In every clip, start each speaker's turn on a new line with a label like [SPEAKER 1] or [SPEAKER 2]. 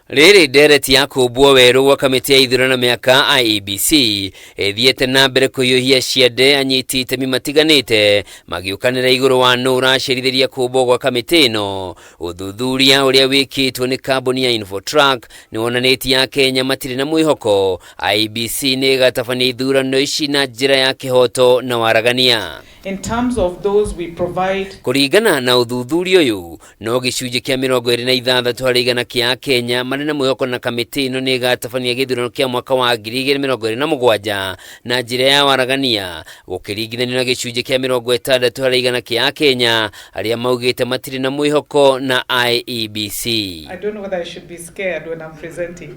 [SPEAKER 1] Riri ndereti ya kumbwo weru wa kamiti ya ithurano miaka IEBC ethiete na mbere kuyuhia ciande anyiti itemi matiganite magiukanira iguru wa no uracirithĩria kumbwo gwa kamiti ino. Uthuthuria uria wikitwo ni kambuni ya Infotrack ni wonanitie akenya matiri na mwihoko IEBC ni gatabania ithurano ici na njira ya kihoto na waragania.
[SPEAKER 2] In terms of those we provide,
[SPEAKER 1] kuringana na uthuthuria uyu no gicunjĩ kia 26 harĩ igana kia akenya na mwihoko na kamiti ino ni gatabania githurano kia mwaka wa 2027 na njira ya waragania gukiringithanio na gicunjĩ kia 60 harĩ igana kia akenya aria maugite matiri na mwihoko na IEBC.
[SPEAKER 2] I don't know whether I should be scared when I'm presenting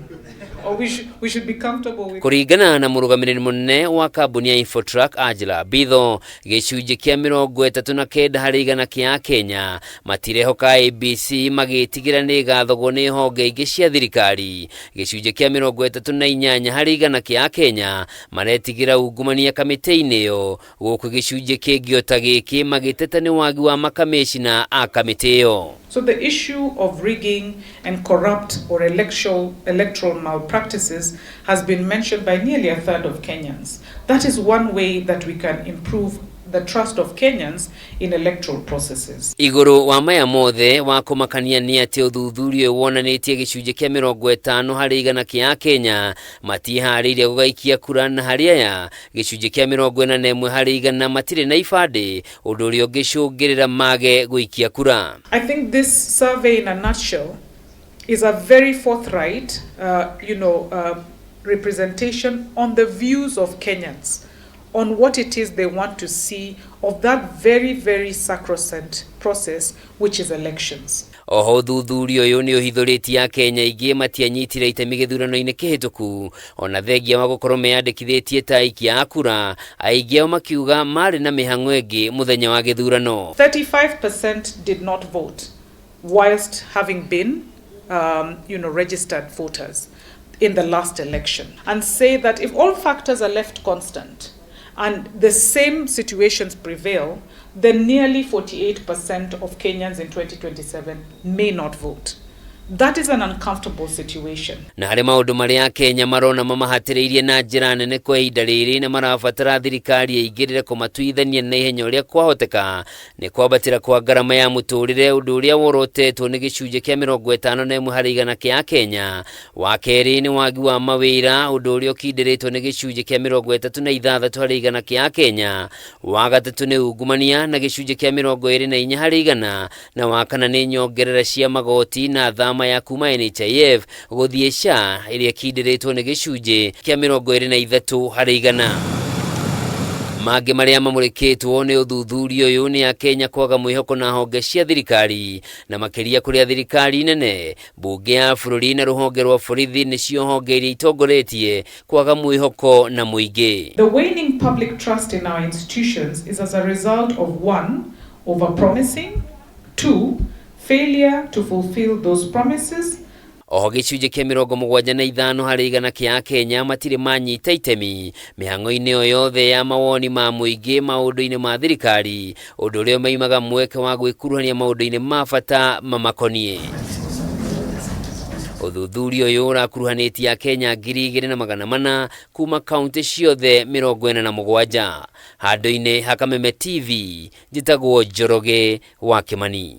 [SPEAKER 2] or we should be comfortable with.
[SPEAKER 1] Kuringana na murugamiriri munene wa kambuni ya Infotrack Angela Bitho, gicunjĩ kia 39 harĩ igana kia akenya matirehoka IEBC magitigira ni gathogwo ni honge ingĩ cia thirikari. Gicunjĩ kia 38 harĩ igana kia akenya maretigira ungumania kamiti-inĩ iyo gũkũ gicunjĩ kĩngĩ ota gĩkĩ magĩteta ni wagi wa makamishina a kamiti iyo.
[SPEAKER 2] So the issue of rigging and corrupt or electoral malpractices has been mentioned by nearly a third of Kenyans. That is one way that we can improve the trust of Kenyans in electoral processes.
[SPEAKER 1] Iguru wa maya mothe wa kumakania ni ati uthuthuria wonanitie gicunjĩ kia 50 harĩ igana kia akenya matiharĩirie gũgaikia kura na harĩa ya gicunjĩ kia 41 harĩ igana matire na ibandĩ ũndũ ũrĩa ũngĩcũngĩrĩra mage gũikia kura.
[SPEAKER 2] I think this survey in a nutshell is a very forthright representation on the views of Kenyans on what it is they want to see of that very, very sacrosanct process which is elections.
[SPEAKER 1] Oho uthuthuria uyu ni uhithũrĩtie akenya aingĩ matianyitire itemi gĩthurano-inĩ kĩhĩtũku ona thengia wa gũkorwo meyandĩkithĩtie ta aikia a kura, aingĩ ao makiuga marĩ na mĩhang'o ĩngĩ mũthenya wa gĩthurano.
[SPEAKER 2] 35% did not vote whilst having been registered voters in the last election, and say that if all factors are left constant and the same situations prevail, then nearly 48% of Kenyans in 2027 may not vote. That is an uncomfortable situation.
[SPEAKER 1] Na harĩ maũndũ marĩa Kenya marona mamahatĩrĩirie na njĩra nene kwa ihinda rĩrĩ na marabatara thirikari ĩingĩrĩre kũmatuithania na ihenya ũrĩa kwahoteka nĩ kwambatĩra kwa ngarama ya mũtũrĩre, ũndũ ũrĩa worotetwo nĩ gĩcunjĩ kia 51 harĩ igana kia Kenya. Wa kerĩ nĩ wagi wa mawĩra, ũndũ ũrĩa ũkindĩrĩtwo nĩ gĩcunjĩ kia 36 harĩ igana kia Kenya. Wa gatatũ nĩ ungumania na gĩcunjĩ kia 24 harĩ igana, na wa kana nĩ nyongerera cia magoti na thama ya kuma NHIF gũthiĩ SHA ĩrĩa kĩndĩrĩtwo nĩ gĩcunjĩ kia 23 harĩ igana. Mangĩ marĩa mamũrĩkĩtwo nĩ uthuthuria ũyũ nĩ akenya kwaga mwĩhoko na honge cia thirikari, na makĩria kũrĩa thirikari nene, mbunge ya bũrũri na rũhonge rwa borithi nĩcio honge iria itongoretie kwaga mwĩhoko na mũingĩ.
[SPEAKER 2] The waning public trust in our institutions is as a result of 1, overpromising, 2, failure to fulfill those promises.
[SPEAKER 1] Oho gĩcunjĩ kia 75 harĩ igana kia akenya matirĩ manyita itemi mĩhang'o-inĩ o yothe ya mawoni ma mũingĩ maũndũ-inĩ ma thirikari, ũndũ ũrĩa maimaga mweke wa gwĩkuruhania maũndũ-inĩ ma bata mamakoniĩ. Uthuthuria ũyũ ũrakuruhanĩtie akenya 2,400 kuma kaunti ciothe 47. Handũ-inĩ ha Kameme TV, njĩtagwo Njoroge wa Kimani.